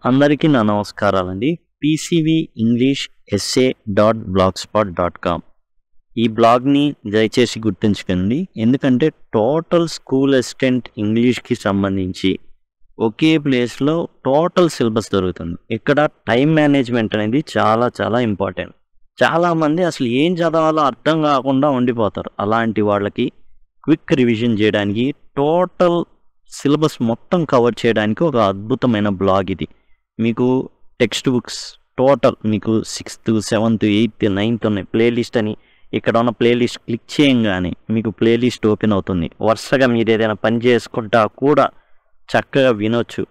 అందరికీ నా నమస్కారాలండి. పీసీవీ ఇంగ్లీష్ ఎస్ఏ .blogspot.com ఈ బ్లాగ్ని దయచేసి గుర్తుంచుకోండి. ఎందుకంటే టోటల్ స్కూల్ అసిస్టెంట్ ఇంగ్లీష్కి సంబంధించి ఒకే ప్లేస్లో టోటల్ సిలబస్ దొరుకుతుంది. ఇక్కడ టైం మేనేజ్మెంట్ అనేది చాలా చాలా ఇంపార్టెంట్. చాలామంది అసలు ఏం చదవాలో అర్థం కాకుండా ఉండిపోతారు. అలాంటి వాళ్ళకి క్విక్ రివిజన్ చేయడానికి, టోటల్ సిలబస్ మొత్తం కవర్ చేయడానికి ఒక అద్భుతమైన బ్లాగ్ ఇది. మీకు టెక్స్ట్ బుక్స్ టోటల్ మీకు 6th, 7th, 8th, 9th ఉన్నాయి. ప్లేలిస్ట్ అని ఇక్కడ ఉన్న ప్లేలిస్ట్ క్లిక్ చేయంగానే మీకు ప్లేలిస్ట్ ఓపెన్ అవుతుంది. వరుసగా మీరు ఏదైనా పని చేసుకుంటా కూడా చక్కగా వినొచ్చు.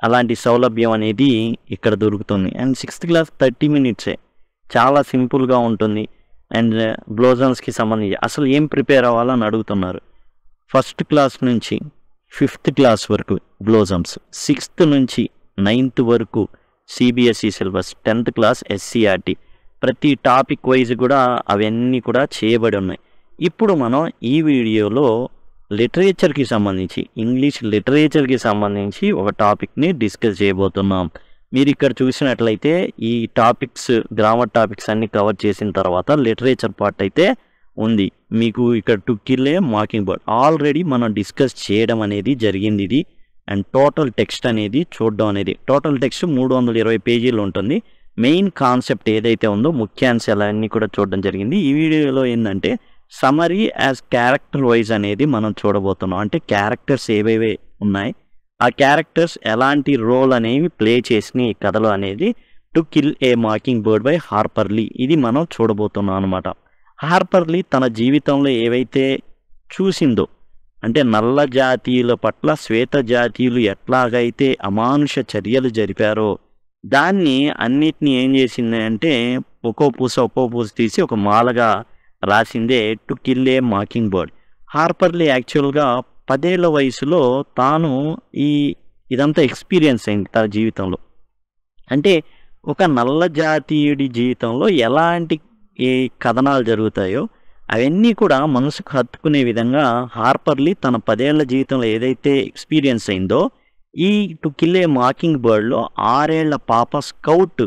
అలాంటి సౌలభ్యం అనేది ఇక్కడ దొరుకుతుంది. అండ్ 6th క్లాస్ 30 minutes చాలా సింపుల్గా ఉంటుంది. అండ్ బ్లోజన్స్కి సంబంధించి అసలు ఏం ప్రిపేర్ అవ్వాలని అడుగుతున్నారు. 1st క్లాస్ నుంచి 5th క్లాస్ వరకు బ్లోజమ్స్, 6th నుంచి 9th వరకు CBSE syllabus, 10th class SCERT, ప్రతి టాపిక్ వైజ్ కూడా అవన్నీ కూడా చేయబడి ఉన్నాయి. ఇప్పుడు మనం ఈ వీడియోలో లిటరేచర్కి సంబంధించి, ఇంగ్లీష్ లిటరేచర్కి సంబంధించి ఒక టాపిక్ని డిస్కస్ చేయబోతున్నాం. మీరు ఇక్కడ చూసినట్లయితే ఈ టాపిక్స్, గ్రామర్ టాపిక్స్ అన్ని కవర్ చేసిన తర్వాత లిటరేచర్ పార్ట్ అయితే ఉంది. మీకు ఇక్కడ to kill a mocking bird already మనం డిస్కస్ చేయడం అనేది జరిగింది ఇది. అండ్ టోటల్ టెక్స్ట్ అనేది చూడడం అనేది, టోటల్ టెక్స్ట్ 320 పేజీలు ఉంటుంది. మెయిన్ కాన్సెప్ట్ ఏదైతే ఉందో ముఖ్యాంశాలన్నీ కూడా చూడడం జరిగింది. ఈ వీడియోలో ఏంటంటే సమరీ యాజ్ క్యారెక్టర్ వైజ్ అనేది మనం చూడబోతున్నాం. అంటే క్యారెక్టర్స్ ఏవేవే ఉన్నాయి, ఆ క్యారెక్టర్స్ ఎలాంటి రోల్ అనేవి ప్లే చేసిన ఈ కథలో అనేది to kill a mockingbird by Harper Lee, ఇది మనం చూడబోతున్నాం అనమాట. హార్పర్ లీ తన జీవితంలో ఏవైతే చూసిందో, అంటే నల్ల జాతీయుల పట్ల శ్వేత జాతీయులు ఎట్లాగైతే అమానుష చర్యలు జరిపారో దాన్ని అన్నిటినీ ఏం చేసింది అంటే ఒక్కో పూస తీసి ఒక మాలగా రాసిందే to kill a mockingbird. Harper Lee యాక్చువల్గా 10 ఏళ్ల వయసులో తాను ఇదంతా ఎక్స్పీరియన్స్ అయింది తన జీవితంలో. అంటే ఒక నల్ల జాతీయుడి జీవితంలో ఎలాంటి ఏ కథనాలు జరుగుతాయో అవన్నీ కూడా మనసుకు హత్తుకునే విధంగా హార్పర్ లీ తన 10 ఏళ్ల జీవితంలో ఏదైతే ఎక్స్పీరియన్స్ అయిందో ఈ టు కిల్ ఏ మాకింగ్ బర్డ్లో 6 ఏళ్ల పాప స్కౌట్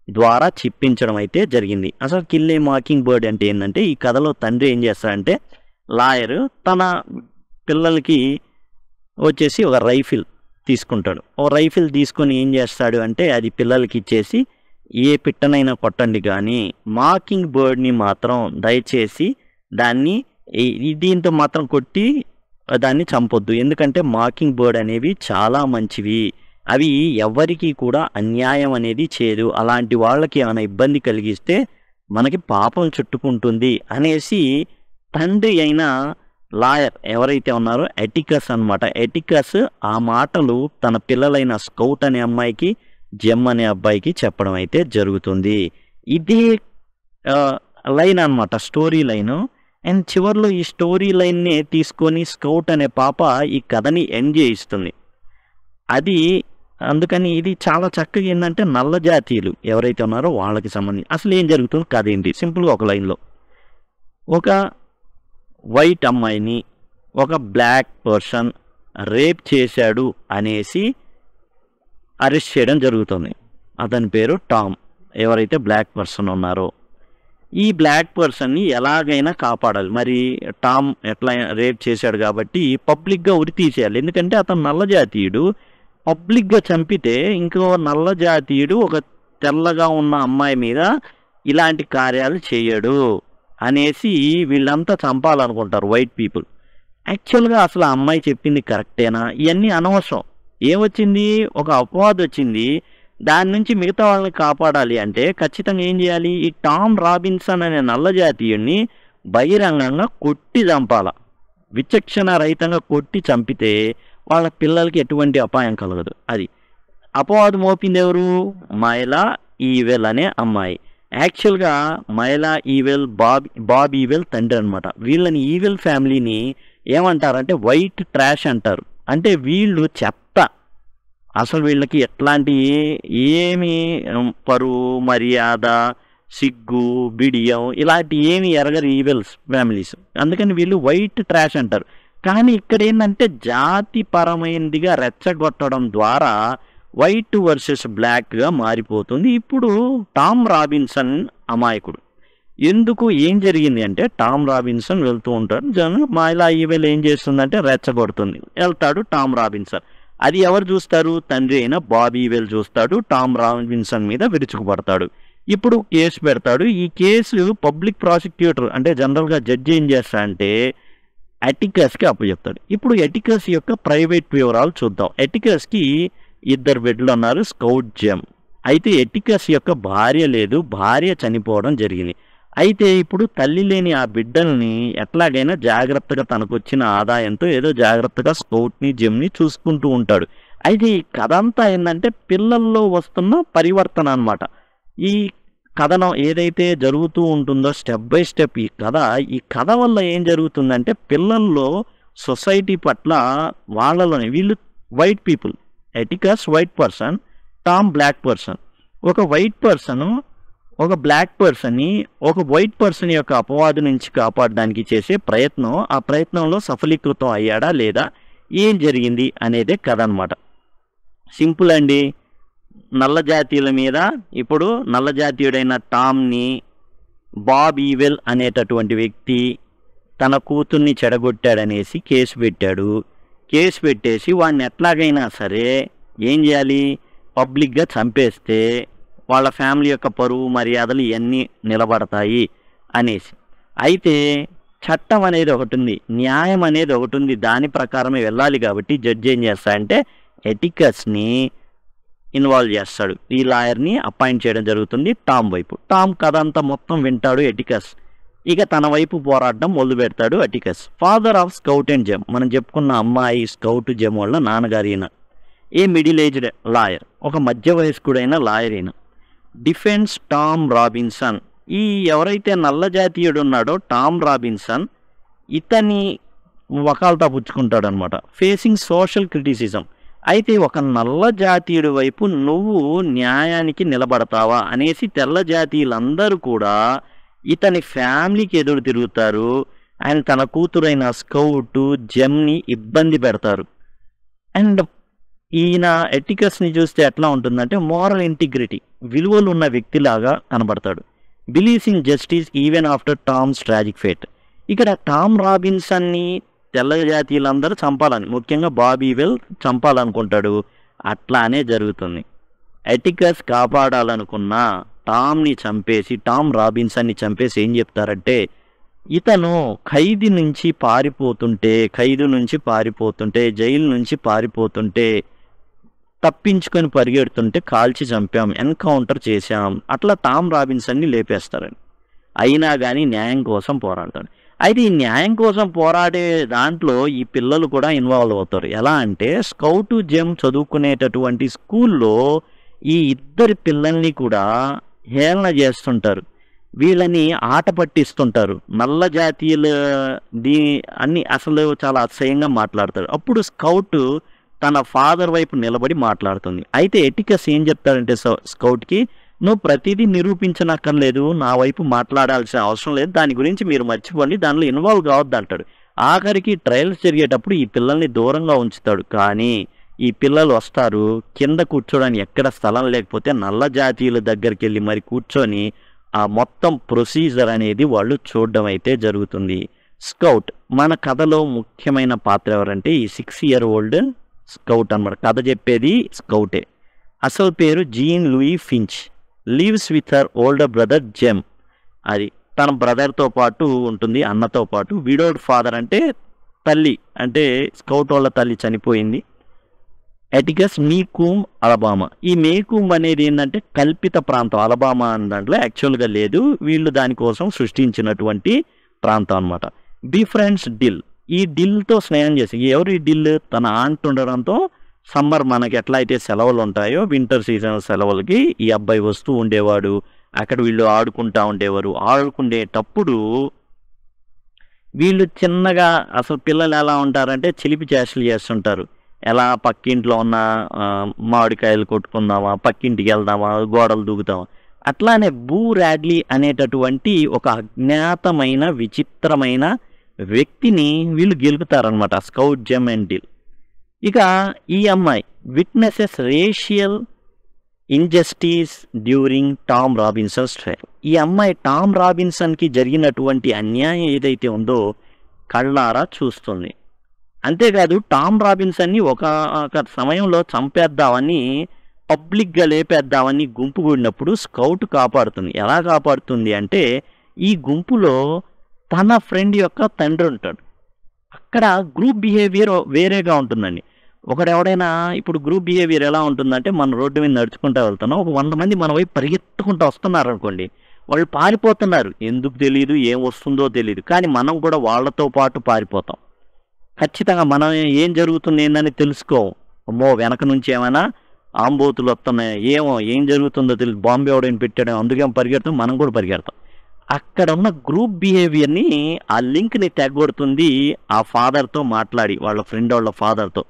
ద్వారా చెప్పించడం అయితే జరిగింది. అసలు కిల్ ఏ మాకింగ్ బర్డ్ అంటే ఏంటంటే, ఈ కథలో తండ్రి ఏం చేస్తాడంటే లాయర్ తన పిల్లలకి వచ్చేసి ఒక రైఫిల్ తీసుకుంటాడు. ఓ రైఫిల్ తీసుకొని ఏం చేస్తాడు అంటే అది పిల్లలకి ఇచ్చేసి ఏ పిట్టనైనా కొట్టండి కానీ మాకింగ్ బర్డ్ని మాత్రం దయచేసి దాన్ని దీంతో మాత్రం కొట్టి దాన్ని చంపొద్దు, ఎందుకంటే మాకింగ్ బర్డ్ అనేవి చాలా మంచివి, అవి ఎవరికి కూడా అన్యాయం అనేది చేయదు, అలాంటి వాళ్ళకి ఏమైనా ఇబ్బంది కలిగిస్తే మనకి పాపం చుట్టుకుంటుంది అనేసి తండ్రి అయిన లాయర్ ఎవరైతే ఉన్నారో ఎటికస్ అనమాట, ఎటికస్ ఆ మాటలు తన పిల్లలైన స్కౌట్ అనే అమ్మాయికి, జెమ్ అనే అబ్బాయికి చెప్పడం అయితే జరుగుతుంది. ఇదే లైన్ అనమాట, స్టోరీ లైను. అండ్ చివరిలో ఈ స్టోరీ లైన్ని తీసుకొని స్కౌట్ అనే పాప ఈ కథని ఎండ్ చేయిస్తుంది. అది అందుకని ఇది చాలా చక్కగా ఏంటంటే నల్ల జాతీయులు ఎవరైతే ఉన్నారో వాళ్ళకి సంబంధించి అసలు ఏం జరుగుతుందో కథ ఏంటి సింపుల్గా ఒక లైన్లో. ఒక వైట్ అమ్మాయిని ఒక బ్లాక్ పర్సన్ రేప్ చేశాడు అనేసి అరెస్ట్ చేయడం జరుగుతుంది. అతని పేరు టామ్, ఎవరైతే బ్లాక్ పర్సన్ ఉన్నారో. ఈ బ్లాక్ పర్సన్ని ఎలాగైనా కాపాడాలి. మరి టామ్ ఎట్లా రేప్ చేశాడు కాబట్టి పబ్లిక్గా ఉరి తీసేయాలి, ఎందుకంటే అతను నల్ల జాతీయుడు. పబ్లిక్గా చంపితే ఇంకో నల్ల జాతీయుడు ఒక తెల్లగా ఉన్న అమ్మాయి మీద ఇలాంటి కార్యాలు చేయడు అనేసి వీళ్ళంతా చంపాలనుకుంటారు వైట్ పీపుల్. యాక్చువల్గా అసలు ఆ అమ్మాయి చెప్పింది కరెక్టేనా, ఇవన్నీ అనవసరం. ఏమొచ్చింది, ఒక అపవాదం వచ్చింది, దాని నుంచి మిగతా వాళ్ళని కాపాడాలి అంటే ఖచ్చితంగా ఏం చేయాలి, ఈ టామ్ రాబిన్సన్ అనే నల్ల జాతీయుడిని బహిరంగంగా కొట్టి చంపాల. విచక్షణ రహితంగా కొట్టి చంపితే వాళ్ళ పిల్లలకి ఎటువంటి అపాయం కలగదు. అది అపవాదం మోపింది ఎవరు, మైలా ఈవెల్ అనే అమ్మాయి. యాక్చువల్గా మైలా ఈవెల్ బాబ్ ఈవెల్ తండ్రి అనమాట. వీళ్ళని ఈవెల్ ఫ్యామిలీని ఏమంటారంటే వైట్ ట్రాష్ అంటారు. అంటే వీళ్ళు చెత్త, అసలు వీళ్ళకి ఎట్లాంటి ఏమి పరువు మర్యాద సిగ్గు బిడియం ఇలాంటి ఏమి ఎరగరు ఈవెల్స్ ఫ్యామిలీస్, అందుకని వీళ్ళు వైట్ ట్రాష్ అంటారు. కానీ ఇక్కడ ఏంటంటే జాతిపరమైనదిగా రెచ్చగొట్టడం ద్వారా వైట్ వర్సెస్ బ్లాక్గా మారిపోతుంది. ఇప్పుడు టామ్ రాబిన్సన్ అమాయకుడు. ఎందుకు ఏం జరిగింది అంటే టామ్ రాబిన్సన్ వెళ్తూ ఉంటాడు. మైలా ఈవెల్ ఏం చేస్తుందంటే రెచ్చగొడుతుంది. వెళ్తాడు టామ్ రాబిన్సన్. అది ఎవరు చూస్తారు? తండ్రి అయిన బాబీ ఈవెల్ చూస్తాడు. టామ్ రాబిన్సన్ మీద విరుచుకుపడతాడు. ఇప్పుడు కేసు పెడతాడు. ఈ కేసు పబ్లిక్ ప్రాసిక్యూటర్ అంటే జనరల్గా జడ్జి ఏం చేస్తాడంటే అటికస్కి అప్పచెప్తాడు. ఇప్పుడు ఎటికస్ యొక్క ప్రైవేట్ వివరాలు చూద్దాం. ఎటికస్కి 2 బిడ్డలు ఉన్నారు, స్కౌట్ జెమ్. అయితే ఎటికస్ యొక్క భార్య లేదు, భార్య చనిపోవడం జరిగింది. అయితే ఇప్పుడు తల్లి లేని ఆ బిడ్డల్ని ఎట్లాగైనా జాగ్రత్తగా తనకు వచ్చిన ఆదాయంతో ఏదో జాగ్రత్తగా స్కౌట్ని జెమ్ని చూసుకుంటూ ఉంటాడు. అయితే ఈ కథ అంతా ఏంటంటే పిల్లల్లో వస్తున్న పరివర్తన అన్నమాట. ఈ కథనం ఏదైతే జరుగుతూ ఉంటుందో స్టెప్ బై స్టెప్ ఈ కథ వల్ల ఏం జరుగుతుందంటే పిల్లల్లో సొసైటీ పట్ల వాళ్ళలోనే వీళ్ళు white people, Atticus white person, Tom black person. ఒక వైట్ పర్సన్ ఒక బ్లాక్ పర్సన్ని ఒక వైట్ పర్సన్ యొక్క అపవాదు నుంచి కాపాడడానికి చేసే ప్రయత్నం, ఆ ప్రయత్నంలో సఫలీకృతం అయ్యాడా లేదా, ఏం జరిగింది అనేదే కథ అనమాట. సింపుల్ అండి. నల్ల జాతీయుల మీద ఇప్పుడు నల్ల జాతీయుడైన టామ్ని బాబ్ ఈవెల్ అనేటటువంటి వ్యక్తి తన కూతుర్ని చెడగొట్టాడనేసి కేసు పెట్టాడు. కేసు పెట్టేసి వాడిని ఎట్లాగైనా సరే ఏం చేయాలి, పబ్లిక్గా చంపేస్తే వాళ్ళ ఫ్యామిలీ యొక్క పరువు మర్యాదలు ఇవన్నీ నిలబడతాయి అనేసి. అయితే చట్టం అనేది ఒకటి ఉంది, న్యాయం అనేది ఒకటి ఉంది, దాని ప్రకారమే వెళ్ళాలి. కాబట్టి జడ్జి ఏం చేస్తాడంటే ఎటికస్ని ఇన్వాల్వ్ చేస్తాడు. ఈ లాయర్ని అపాయింట్ చేయడం జరుగుతుంది టామ్ వైపు. టామ్ కథ అంతా మొత్తం వింటాడు ఎటికస్. ఇక తన వైపు పోరాడడం మొదలు పెడతాడు Atticus. Father of scout and gem, మనం చెప్పుకున్న అమ్మాయి స్కౌట్ జెమ్ వాళ్ళ నాన్నగారు ఈయన. ఏ మిడిల్ ఏజ్డ్ లాయర్, ఒక మధ్య వయస్కుడైన లాయర్ ఈయన. Defence Tom Robinson. ఈ ఎవరైతే నల్ల జాతీయుడు ఉన్నాడో టామ్ రాబిన్సన్ ఇతని వకాల్తా పుచ్చుకుంటాడు అనమాట. Facing social criticism. అయితే ఒక నల్ల జాతీయుడి వైపు నువ్వు న్యాయానికి నిలబడతావా అనేసి తెల్ల జాతీయులందరూ కూడా ఇతని ఫ్యామిలీకి ఎదురు తిరుగుతారు. ఆయన తన కూతురైన స్కౌట్ జెమ్ని ఇబ్బంది పెడతారు. అండ్ ఈయన ఎటికస్ని చూస్తే ఎట్లా ఉంటుందంటే మోరల్ ఇంటిగ్రిటీ, విలువలు ఉన్న వ్యక్తిలాగా కనబడతాడు. Believes in justice even after Toms tragic fate. ఇక్కడ టామ్ రాబిన్సన్ని తెల్ల జాతీయులందరూ చంపాలని, ముఖ్యంగా బాబీ ఈవెల్ చంపాలనుకుంటాడు. అట్లానే జరుగుతుంది. ఎటికస్ కాపాడాలనుకున్న టామ్ని చంపేసి, టామ్ రాబిన్సన్ని చంపేసి ఏం చెప్తారంటే ఇతను ఖైదు నుంచి పారిపోతుంటే జైలు నుంచి పారిపోతుంటే తప్పించుకొని పరిగెడుతుంటే కాల్చి చంపాం, ఎన్కౌంటర్ చేశాం, అట్లా టామ్ రాబిన్సన్ని లేపేస్తారని. అయినా కానీ న్యాయం కోసం పోరాడతాడు. అయితే ఈ న్యాయం కోసం పోరాడే దాంట్లో ఈ పిల్లలు కూడా ఇన్వాల్వ్ అవుతారు. ఎలా అంటే స్కౌట్ జెమ్ చదువుకునేటటువంటి స్కూల్లో ఈ 2 పిల్లల్ని కూడా హేళన చేస్తుంటారు, వీళ్ళని ఆట పట్టిస్తుంటారు. నల్ల జాతీయులు అన్ని అసలు చాలా అసహ్యంగా మాట్లాడతారు. అప్పుడు స్కౌట్ తన ఫాదర్ వైపు నిలబడి మాట్లాడుతుంది. అయితే ఎటికస్ ఏం చెప్తాడంటే స్కౌట్కి, నువ్వు ప్రతిదీ నిరూపించనక్కర్లేదు, నా వైపు మాట్లాడాల్సిన అవసరం లేదు, దాని గురించి మీరు మర్చిపోండి, దానిలో ఇన్వాల్వ్ కావద్దు అంటాడు. ఆఖరికి ట్రయల్స్ జరిగేటప్పుడు ఈ పిల్లల్ని దూరంగా ఉంచుతాడు. కానీ ఈ పిల్లలు వస్తారు, కింద కూర్చోడానికి ఎక్కడ స్థలం లేకపోతే నల్ల జాతీయుల దగ్గరికి వెళ్ళి మరి కూర్చొని ఆ మొత్తం ప్రొసీజర్ అనేది వాళ్ళు చూడడం అయితే జరుగుతుంది. స్కౌట్ మన కథలో ముఖ్యమైన పాత్ర ఎవరంటే ఈ 6 year old స్కౌట్ అన్నమాట. కథ చెప్పేది స్కౌటే. అసలు పేరు Jean Louise Finch. Lives with her older brother Jem. అది తన బ్రదర్తో పాటు ఉంటుంది, అన్నతో పాటు. విడోడ్ ఫాదర్ అంటే తల్లి, అంటే స్కౌట్ వాళ్ళ తల్లి చనిపోయింది. Atticus Maycomb Alabama. ఈ మేకూమ్ అనేది ఏంటంటే కల్పిత ప్రాంతం. అలబామా అన్న దాంట్లో యాక్చువల్గా లేదు, వీళ్ళు దానికోసం సృష్టించినటువంటి ప్రాంతం అనమాట. బిఫ్రెండ్స్ డిల్. ఈ డిల్తో స్నేహం చేసి, ఎవరు ఈ డిల్? తన ఆంట్ ఉండడంతో సమ్మర్ మనకి ఎట్లా అయితే సెలవులు ఉంటాయో వింటర్ సీజన్ సెలవులకి ఈ అబ్బాయి వస్తూ ఉండేవాడు. అక్కడ వీళ్ళు ఆడుకుంటూ ఉండేవారు. ఆడుకునేటప్పుడు వీళ్ళు చిన్నగా, అసలు పిల్లలు ఎలా ఉంటారంటే చిలిపి చేష్టలు చేస్తుంటారు. ఎలా పక్కింట్లో ఉన్న మామిడికాయలు కొట్టుకుందామా, పక్కింటికి వెళ్దామా, గోడలు దూకుతామా. అట్లానే బూ రాడ్లీ అనేటటువంటి ఒక అజ్ఞాతమైన విచిత్రమైన వ్యక్తిని వీళ్ళు గెలుపుతారనమాట, స్కౌట్ జెమ్ అండ్ డిల్. ఇక ఈ అమ్మాయి witnesses racial injustice during Tom Robinson's trial. ఈ అమ్మాయి టామ్ రాబిన్సన్కి జరిగినటువంటి అన్యాయం ఏదైతే ఉందో కళ్ళారా చూస్తుంది. అంతేకాదు టామ్ రాబిన్సన్ని ఒక సమయంలో చంపేద్దామని, పబ్లిక్గా లేపేద్దామని గుంపు కూడినప్పుడు స్కౌట్ కాపాడుతుంది. ఎలా కాపాడుతుంది అంటే ఈ గుంపులో తన ఫ్రెండ్ యొక్క తండ్రి ఉంటాడు. అక్కడ గ్రూప్ బిహేవియర్ వేరేగా ఉంటుందండి. ఒకడెవడైనా ఇప్పుడు గ్రూప్ బిహేవియర్ ఎలా ఉంటుందంటే, మన రోడ్డు మీద నడుచుకుంటూ వెళ్తున్నాం, ఒక 100 మంది మన వైపు పరిగెత్తుకుంటూ వస్తున్నారు అనుకోండి, వాళ్ళు పారిపోతున్నారు. ఎందుకు తెలియదు, ఏం వస్తుందో తెలియదు, కానీ మనం కూడా వాళ్ళతో పాటు పారిపోతాం. ఖచ్చితంగా మనం ఏం జరుగుతుంది ఏందని తెలుసుకోం. అమ్మో వెనక నుంచి ఏమైనా ఆంబోతులు వస్తున్నాయి, ఏం జరుగుతుందో తెలియదు, బాంబే ఎవడైనా పెట్టాడో అందుకేమో పరిగెడతాం, మనం కూడా పరిగెడతాం. అక్కడ ఉన్న గ్రూప్ బిహేవియర్ని, ఆ లింక్ని తెగొడుతుంది ఆ ఫాదర్తో మాట్లాడి, వాళ్ళ ఫ్రెండ్ వాళ్ళ ఫాదర్తో.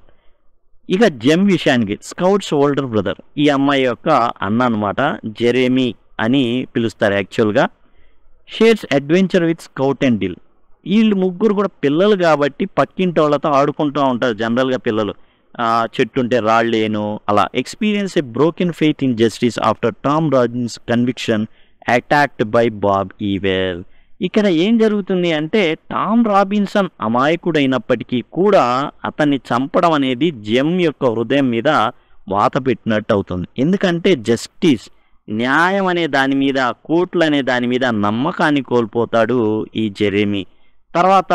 ఇక జెమ్ విషయానికి, స్కౌట్స్ ఓల్డర్ బ్రదర్, ఈ అమ్మాయి యొక్క అన్న అనమాట, జెరేమీ అని పిలుస్తారు యాక్చువల్గా. Shares adventure with scout and dill. వీళ్ళు ముగ్గురు కూడా పిల్లలు కాబట్టి పక్కింటి వాళ్ళతో ఆడుకుంటూ ఉంటారు జనరల్గా పిల్లలు. చెట్టు ఉంటే రాళ్ళేను అలా. Experience a broken faith in justice after Tom Robinson's conviction attacked by Bob Ewell. ఇక్కడ ఏం జరుగుతుంది అంటే, టామ్ రాబిన్సన్ అమాయకుడైనప్పటికీ కూడా అతన్ని చంపడం అనేది జెమ్ యొక్క హృదయం మీద వాత పెట్టినట్టు అవుతుంది. ఎందుకంటే జస్టిస్, న్యాయం అనే దాని మీద, కోర్టులు అనే దాని మీద నమ్మకాన్ని కోల్పోతాడు ఈ జెరేమీ. తర్వాత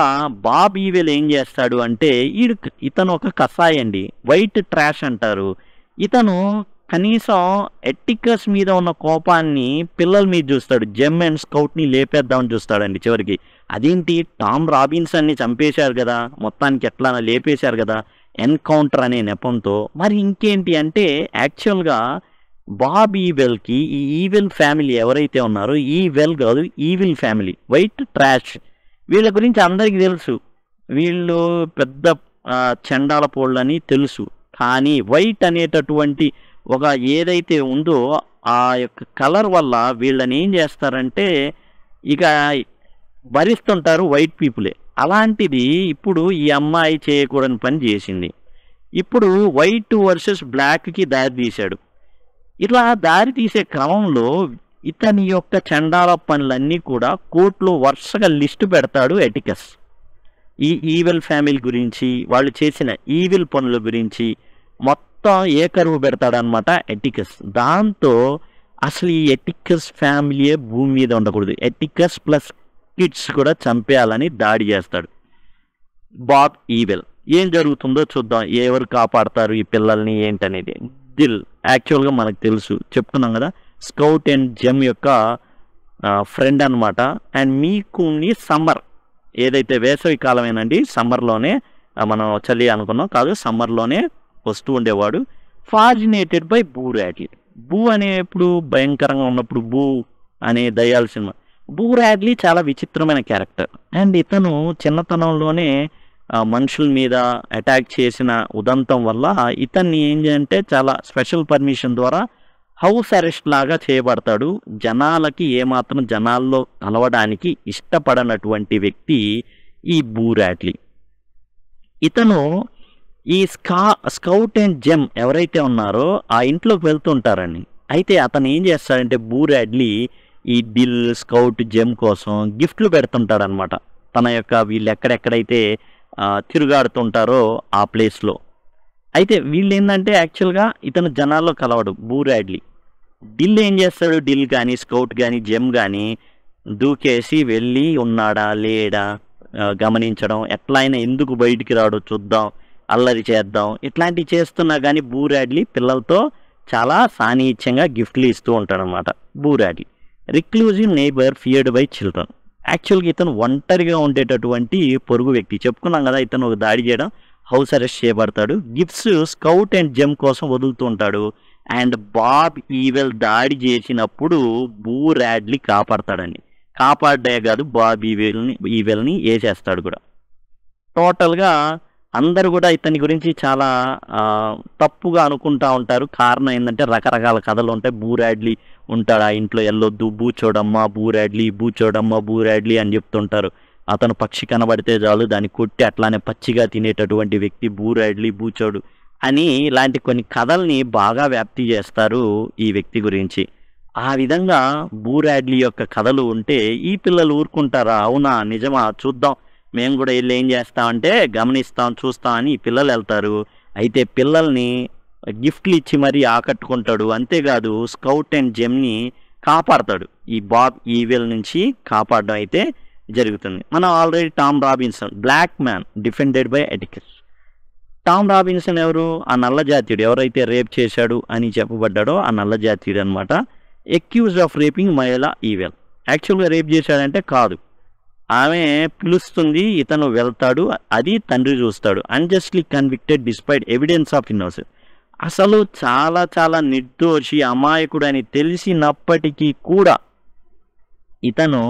బాబ్ ఈవెల్ ఏం చేస్తాడు అంటే, ఇతను ఒక కసాయి అండి, వైట్ ట్రాష్ అంటారు. ఇతను కనీసం ఎట్టికస్ మీద ఉన్న కోపాన్ని పిల్లల మీద చూస్తాడు. జెమ్ అండ్ స్కౌట్ని లేపేద్దామని చూస్తాడండి చివరికి. అదేంటి, టామ్ రాబిన్సన్ని చంపేశారు కదా, మొత్తానికి ఎట్లా లేపేశారు కదా ఎన్కౌంటర్ అనే నెపంతో. మరి ఇంకేంటి అంటే, యాక్చువల్గా బాబ్ ఈవెల్కి ఈ ఈవిల్ ఫ్యామిలీ ఎవరైతే ఉన్నారో, ఈవెల్ కాదు ఈవిల్ ఫ్యామిలీ, వైట్ ట్రాష్, వీళ్ళ గురించి అందరికీ తెలుసు. వీళ్ళు పెద్ద చండాల పోళ్ళని తెలుసు. కానీ వైట్ అనేటటువంటి ఒక ఏదైతే ఉందో ఆ యొక్క కలర్ వల్ల వీళ్ళని ఏం చేస్తారంటే ఇక భరిస్తుంటారు వైట్ పీపులే. అలాంటిది ఇప్పుడు ఈ అమ్మాయి చేయకూడని పని చేసింది. ఇప్పుడు వైట్ వర్సెస్ బ్లాక్కి దారి తీశాడు. ఇట్లా దారి తీసే క్రమంలో ఇతని యొక్క చండాల పనులన్నీ కూడా కోర్టులో వరుసగా లిస్టు పెడతాడు ఎటికస్. ఈ ఈవిల్ ఫ్యామిలీ గురించి, వాళ్ళు చేసిన ఈవిల్ పనుల గురించి మొత్తం ఏకరువు పెడతాడనమాట ఎటికస్. దాంతో అసలు ఈ ఎటికస్ ఫ్యామిలీయే భూమి మీద ఉండకూడదు, ఎటికస్ ప్లస్ కిడ్స్ కూడా చంపేయాలని దాడి చేస్తాడు బాబ్ ఈవెల్. ఏం జరుగుతుందో చూద్దాం, ఎవరు కాపాడతారు ఈ పిల్లల్ని ఏంటనేది. దిల్ యాక్చువల్గా మనకు తెలుసు, చెప్తున్నాం కదా, స్కౌట్ అండ్ జెమ్ యొక్క ఫ్రెండ్ అనమాట. అండ్ మీకుని సమ్మర్ ఏదైతే వేసవి కాలమేనండి, సమ్మర్లోనే మనం చలి అనుకున్నాం కాదు, సమ్మర్లోనే వస్తూ ఉండేవాడు. ఫాజినేటెడ్ బై బూ ర్యాడ్లీ. బూ అనేప్పుడు భయంకరంగా ఉన్నప్పుడు బూ అనే దయ్యాల సినిమా. బూ ర్యాడ్లీ చాలా విచిత్రమైన క్యారెక్టర్. అండ్ ఇతను చిన్నతనంలోనే మనుషుల మీద అటాక్ చేసిన ఉదంతం వల్ల ఇతన్ని ఏంటంటే చాలా స్పెషల్ పర్మిషన్ ద్వారా హౌస్ అరెస్ట్ లాగా చేయబడతాడు. జనాలకి ఏమాత్రం జనాల్లో కలవడానికి ఇష్టపడనటువంటి వ్యక్తి ఈ బూ ర్యాడ్లీ. ఇతను ఈ స్కౌట్ అండ్ జెమ్ ఎవరైతే ఉన్నారో ఆ ఇంట్లోకి వెళ్తుంటారండి. అయితే అతను ఏం చేస్తాడంటే, బూ ర్యాడ్లీ ఈ డిల్, స్కౌట్, జెమ్ కోసం గిఫ్ట్లు పెడుతుంటాడనమాట. తన యొక్క వీళ్ళు ఎక్కడెక్కడైతే తిరుగాడుతుంటారో ఆ ప్లేస్లో. అయితే వీళ్ళు ఏంటంటే యాక్చువల్గా ఇతను జనాల్లో కలవడు బూ ర్యాడ్లీ. డిల్ ఏం చేస్తాడు, డిల్ కానీ స్కౌట్ కానీ జెమ్ కానీ దూకేసి వెళ్ళి ఉన్నాడా లేడా గమనించడం, ఎట్లా అయినా ఎందుకు బయటికి రాడో చూద్దాం, అల్లరి చేద్దాం, ఇట్లాంటివి చేస్తున్నా కానీ బూ ర్యాడ్లీ పిల్లలతో చాలా సాన్నిహిత్యంగా గిఫ్ట్లు ఇస్తూ ఉంటాడనమాట. Boo Radley reclusive neighbour feared by children. యాక్చువల్గా ఇతను ఒంటరిగా ఉండేటటువంటి పొరుగు వ్యక్తి. చెప్పుకున్నాం కదా, ఇతను ఒక దాడి చేయడం, హౌస్ అరెస్ట్ చేయబడతాడు. గిఫ్ట్స్ స్కౌట్ అండ్ జెమ్ కోసం వదులుతూ ఉంటాడు. అండ్ బాబ్ ఈవెల్ దాడి చేసినప్పుడు బూ ర్యాడ్లీ కాపాడతాడండి. కాపాడే కాదు, బాబ్ ఈవెల్ని వేసేస్తాడు కూడా. టోటల్గా అందరూ కూడా ఇతని గురించి చాలా తప్పుగా అనుకుంటా ఉంటారు. కారణం ఏంటంటే రకరకాల కథలు ఉంటాయి. బూ ర్యాడ్లీ ఉంటాడు ఆ ఇంట్లో, వెళ్ళొద్దు, బూచోడమ్మ బూ ర్యాడ్లీ, బూచోడమ్మ బూ ర్యాడ్లీ అని చెప్తుంటారు. అతను పక్షి కనబడితే చాలు దాన్ని కొట్టి అట్లానే పచ్చిగా తినేటటువంటి వ్యక్తి బూరాడ్లీ బూచోడు అని ఇలాంటి కొన్ని కథల్ని బాగా వ్యాప్తి చేస్తారు ఈ వ్యక్తి గురించి. ఆ విధంగా బూరాడ్లీ యొక్క కథలు ఉంటే ఈ పిల్లలు ఊరుకుంటారా? అవునా, నిజమా, చూద్దాం, మేము కూడా వెళ్ళి ఏం చేస్తామంటే గమనిస్తాం, చూస్తాం అని ఈ పిల్లలు వెళ్తారు. అయితే పిల్లల్ని గిఫ్ట్లు ఇచ్చి మరీ ఆకట్టుకుంటాడు. అంతేకాదు స్కౌట్ అండ్ జెమ్ని కాపాడతాడు. ఈ బాబ్ ఈవెల్ నుంచి కాపాడడం అయితే జరుగుతుంది. మనం already Tom Robinson, black man defended by Atticus. Tom Robinson ఎవరు? ఆ నల్ల జాతీయుడు, ఎవరైతే రేప్ చేశాడు అని చెప్పబడ్డాడో ఆ నల్ల జాతీయుడు అనమాట. Accused of raping Mayella Ewell. యాక్చువల్గా రేప్ చేశాడంటే కాదు, ఆమె పిలుస్తుంది, ఇతను వెళ్తాడు, అది తండ్రి చూస్తాడు. Unjustly convicted despite evidence of innocence. అసలు చాలా చాలా నిర్దోషి, అమాయకుడు అని తెలిసినప్పటికీ కూడా ఇతను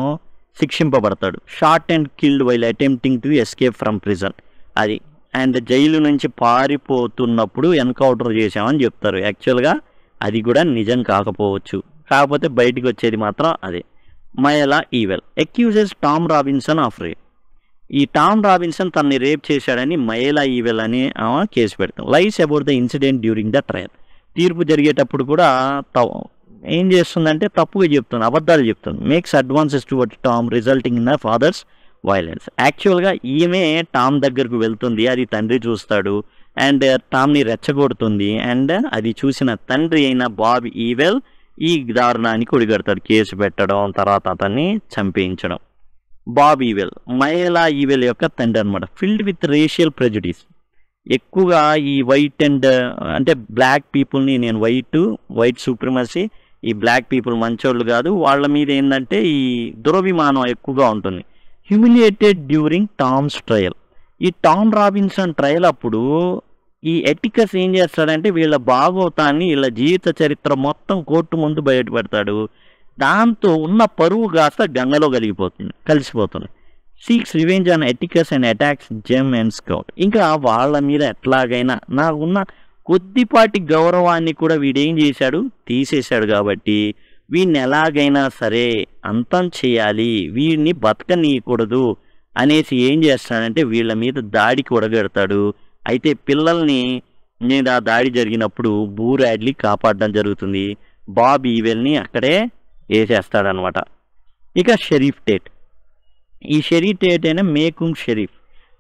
శిక్షింపబడతాడు. Shot and killed while attempting to escape from prison. అది అండ్ జైలు నుంచి పారిపోతున్నప్పుడు ఎన్కౌంటర్ చేశామని చెప్తారు. యాక్చువల్గా అది కూడా నిజం కాకపోవచ్చు, కాకపోతే బయటికి వచ్చేది మాత్రం అదే. Mayella Ewell accuses Tom Robinson of rape. ఈ టామ్ రాబిన్సన్ తనని రేప్ చేశాడని మయలా ఈవెల్ అని కేసు పెడతాం. Lies about the incident during the trial. తీర్పు జరిగేటప్పుడు కూడా ఏం చేస్తుందంటే తప్పుగా చెప్తుంది, అబద్ధాలు చెప్తుంది. Makes advances toward Tom resulting in the father's violence. యాక్చువల్గా ఈమె టామ్ దగ్గరకు వెళ్తుంది, అది తండ్రి చూస్తాడు అండ్ టామ్ని రెచ్చగొడుతుంది. అండ్ అది చూసిన తండ్రి అయిన బాబ్ ఈవెల్ ఈ దారుణానికి ఒడిగడతాడు, కేసు పెట్టడం, తర్వాత అతన్ని చంపేయించడం. బాబ్ ఈవెల్ మయలా ఈవెల్ యొక్క తండ్రి అనమాట. Filled with racial prejudice. ఎక్కువగా ఈ వైట్ అండ్ అంటే బ్లాక్ పీపుల్ని, నేను వైట్ సూప్రిమసీ, ఈ బ్లాక్ పీపుల్ మంచోళ్ళు కాదు, వాళ్ళ మీద ఏంటంటే ఈ దురభిమానం ఎక్కువగా ఉంటుంది. Humiliated during Toms trial. ఈ టామ్ రాబిన్సన్ ట్రయల్ అప్పుడు ఈ ఎటికస్ ఏం చేస్తాడంటే వీళ్ళ భాగవతాన్ని, వీళ్ళ జీవిత చరిత్ర మొత్తం కోర్టు ముందు బయటపెడతాడు. దాంతో ఉన్న పరువు కాస్త గంగలో కలిసిపోతుంది. Seeks revenge on Atticus and attacks gem and scout. ఇంకా వాళ్ళ మీద ఎట్లాగైనా నాకున్న కొద్దిపాటి గౌరవాన్ని కూడా వీడేం చేశాడు, తీసేశాడు. కాబట్టి వీడిని ఎలాగైనా సరే అంతం చేయాలి, వీడిని బతకనీయకూడదు అనేసి ఏం చేస్తాడంటే వీళ్ళ మీద దాడికి ఒడగడతాడు. అయితే పిల్లల్ని మీద దాడి జరిగినప్పుడు బూరాడ్లీ కాపాడడం జరుగుతుంది. బాబ్ ఈవెల్ని అక్కడే వేసేస్తాడనమాట. ఇక షరీఫ్ టేట్. ఈ షరీఫ్ టేట్ అయినా మేకుంగ్ షరీఫ్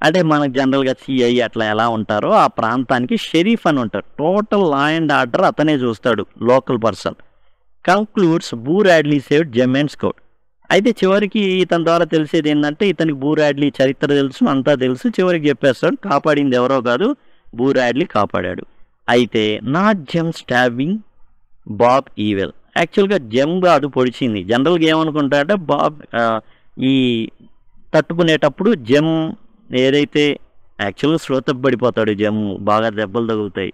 అంటే మనకు జనరల్గా సిఐ అట్లా ఎలా ఉంటారో ఆ ప్రాంతానికి షరీఫ్ అని ఉంటారు. టోటల్ లా అండ్ ఆర్డర్ అతనే చూస్తాడు, local person. Concludes Boo Radley saved Jem and Scout. అయితే చివరికి ఇతని ద్వారా తెలిసేది ఏంటంటే ఇతనికి బూరాడ్లీ చరిత్ర తెలుసు, అంతా తెలుసు. చివరికి చెప్పేస్తాడు కాపాడింది ఎవరో కాదు, బూరాడ్లీ కాపాడాడు. అయితే not gem stabbing Bob evil. యాక్చువల్గా జెమ్ కాదు పొడిచింది. జనరల్గా ఏమనుకుంటాడంటే బాబ్ ఈ తట్టుకునేటప్పుడు జెమ్ ఏదైతే యాక్చువల్గా శ్రోతపడిపోతాడు, జెమ్ బాగా దెబ్బలు తగులుతాయి.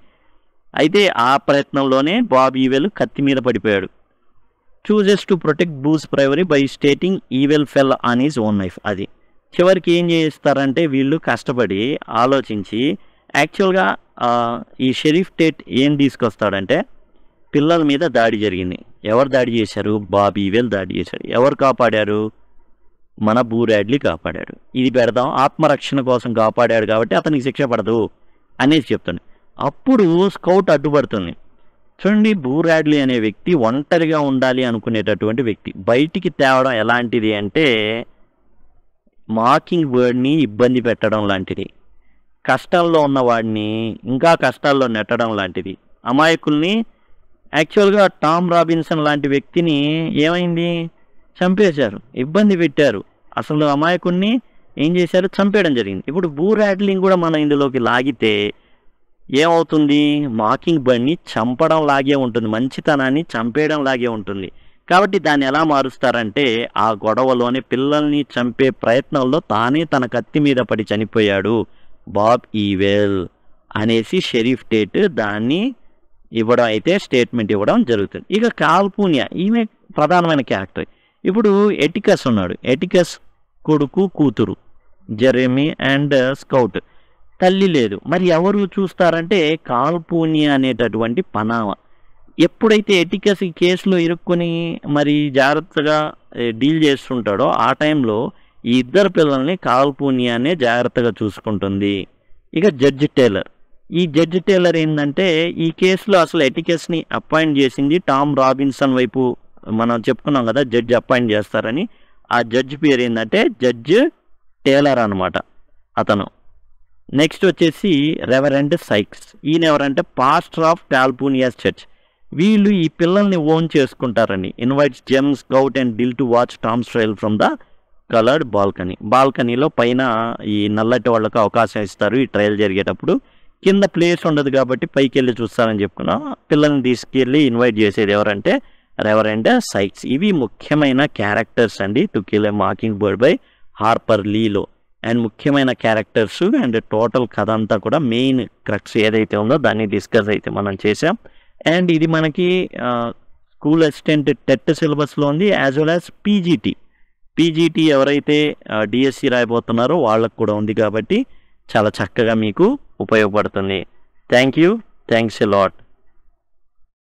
అయితే ఆ ప్రయత్నంలోనే బాబ్ ఈవెల్ కత్తి మీద పడిపోయాడు. Chooses to protect Boo's privacy by stating Ewell fell on his own life. అది చివరికి ఏం చేస్తారంటే వీళ్ళు కష్టపడి ఆలోచించి యాక్చువల్గా ఈ షరీఫ్ టేట్ ఏం తీసుకొస్తాడంటే పిల్లల మీద దాడి జరిగింది. ఎవరు దాడి చేశారు? బాబ్ ఈవెల్ దాడి చేశాడు. ఎవరు కాపాడారు? మన బూరాడ్లీ కాపాడాడు. ఇది పెడదాం, ఆత్మరక్షణ కోసం కాపాడాడు కాబట్టి అతనికి శిక్ష పడదు అనేసి చెప్తాడు. అప్పుడు స్కౌట్ అడ్డుపడుతుంది. చూడండి, బూరాడ్లీ అనే వ్యక్తి ఒంటరిగా ఉండాలి అనుకునేటటువంటి వ్యక్తి. బయటికి తేవడం ఎలాంటిది అంటే మాకింగ్ వర్డ్ని ఇబ్బంది పెట్టడం లాంటిది, కష్టాల్లో ఉన్నవాడిని ఇంకా కష్టాల్లో నెట్టడం లాంటిది, అమాయకుల్ని. యాక్చువల్గా టామ్ రాబిన్సన్ లాంటి వ్యక్తిని ఏమైంది, చంపేశారు, ఇబ్బంది పెట్టారు. అసలు అమాయకుల్ని ఏం చేశారు, చంపేయడం జరిగింది. ఇప్పుడు బూరాడ్లీని కూడా మనం ఇందులోకి లాగితే ఏమవుతుంది, మాకింగ్ బర్డ్ని చంపడం లాగే ఉంటుంది, మంచితనాన్ని చంపేయడం లాగే ఉంటుంది. కాబట్టి దాన్ని ఎలా మారుస్తారంటే ఆ గొడవలోనే పిల్లల్ని చంపే ప్రయత్నంలో తానే తన కత్తి మీద పడి చనిపోయాడు బాబ్ ఈవెల్ అనేసి షరీఫ్ టేట్ దాన్ని ఇవ్వడం అయితే స్టేట్మెంట్ ఇవ్వడం జరుగుతుంది. ఇక కాల్పూనియా, ఈమె ప్రధానమైన క్యారెక్టర్. ఇప్పుడు ఎటికస్ ఉన్నాడు, ఎటికస్ కొడుకు కూతురు జెరెమీ అండ్ స్కౌట్. తల్లి లేదు, మరి ఎవరు చూస్తారంటే కాల్పూనియా అనేటటువంటి పనామ. ఎప్పుడైతే ఎటికస్ ఈ కేసులో ఇరుక్కుని మరి జాగ్రత్తగా డీల్ చేస్తుంటాడో ఆ టైంలో ఈ ఇద్దరు పిల్లల్ని కాల్పూనియానే జాగ్రత్తగా చూసుకుంటుంది. ఇక జడ్జి టేలర్. ఈ జడ్జి టేలర్ ఏంటంటే ఈ కేసులో అసలు ఎటికెస్ని అపాయింట్ చేసింది టామ్ రాబిన్సన్ వైపు. మనం చెప్పుకున్నాం కదా జడ్జి అపాయింట్ చేస్తారని. ఆ జడ్జి పేరు ఏంటంటే జడ్జి టేలర్ అనమాట అతను. నెక్స్ట్ వచ్చేసి రెవరెండ్ సైక్స్. ఈయన ఎవరంటే పాస్టర్ ఆఫ్ కాల్పూనియాస్ చర్చ్. వీళ్ళు ఈ పిల్లల్ని ఓన్ చేసుకుంటారని. Invites gem, scout and dill to watch Toms trial from the coloured బాల్కనీలో పైన ఈ నల్లటి వాళ్ళకు అవకాశం ఇస్తారు ఈ ట్రయల్ జరిగేటప్పుడు. కింద ప్లేస్ ఉండదు కాబట్టి పైకి వెళ్ళి చూస్తారని చెప్పుకున్నాం. పిల్లల్ని తీసుకెళ్ళి ఇన్వైట్ చేసేది ఎవరంటే రెవరెండ్ సైక్స్. ఇవి ముఖ్యమైన క్యారెక్టర్స్ అండి to kill a mockingbird by Harper లీలో. అండ్ ముఖ్యమైన క్యారెక్టర్స్ అండ్ టోటల్ కథ అంతా కూడా మెయిన్ క్రక్స్ ఏదైతే ఉందో దాన్ని డిస్కస్ అయితే మనం చేసాం. అండ్ ఇది మనకి స్కూల్ అసిస్టెంట్ టెట్ సిలబస్లో ఉంది, యాజ్ వెల్ యాజ్ పీజీటీ ఎవరైతే డిఎస్సి రాయబోతున్నారో వాళ్ళకు కూడా ఉంది కాబట్టి చాలా చక్కగా మీకు ఉపయోగపడుతుంది. Thanks a lot.